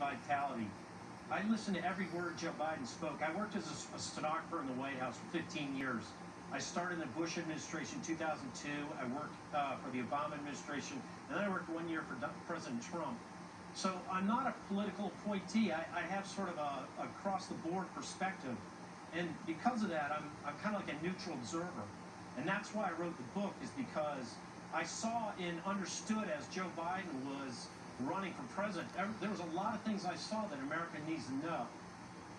vitality. I listened to every word Joe Biden spoke. I worked as a stenographer in the White House for 15 years. I started in the Bush administration in 2002. I worked for the Obama administration, and then I worked 1 year for President Trump. So I'm not a political appointee. I have sort of a across-the-board perspective. And because of that, I'm kind of like a neutral observer. And that's why I wrote the book, is because I saw and understood as Joe Biden was running for president, there was a lot of things I saw that America needs to know.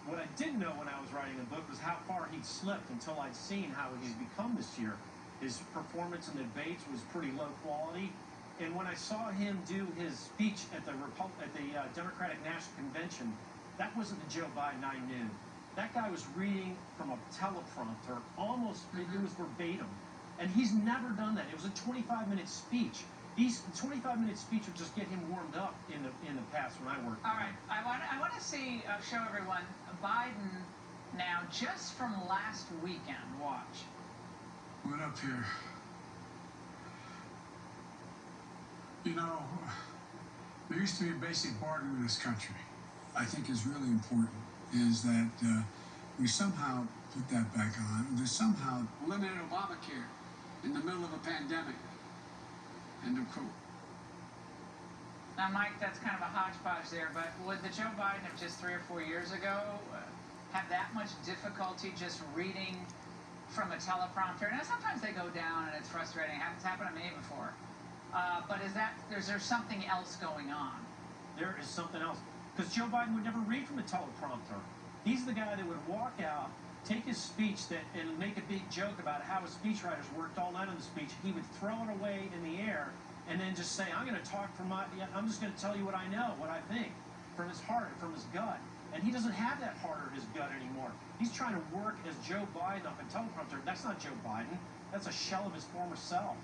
What I didn't know when I was writing the book was how far he'd slipped until I'd seen how he's become this year. His performance in the debates was pretty low quality. And when I saw him do his speech at the Democratic National Convention, that wasn't the Joe Biden I knew. That guy was reading from a teleprompter, almost, it was verbatim. And he's never done that. It was a 25-minute speech. These 25-minute speech would just get him warmed up in the past when I worked. All right, I want to show everyone Biden now just from last weekend. Watch. What up here? You know, there used to be a basic bargain in this country. I think is really important is that we somehow put that back on. We somehow eliminated Obamacare in the middle of a pandemic. End of quote. Now, Mike, that's kind of a hodgepodge there, but would the Joe Biden of just 3 or 4 years ago have that much difficulty just reading from a teleprompter? Now, sometimes they go down and it's frustrating. It's happened to me before. But is there something else going on? There is something else. Because Joe Biden would never read from a teleprompter. He's the guy that would walk out, take his speech and make a big joke about how his speechwriters worked all night on the speech. He would throw it away in the air and then just say, I'm going to talk from I'm just going to tell you what I know, what I think, from his heart and from his gut. And he doesn't have that heart or his gut anymore. He's trying to work as Joe Biden off a teleprompter. That's not Joe Biden. That's a shell of his former self.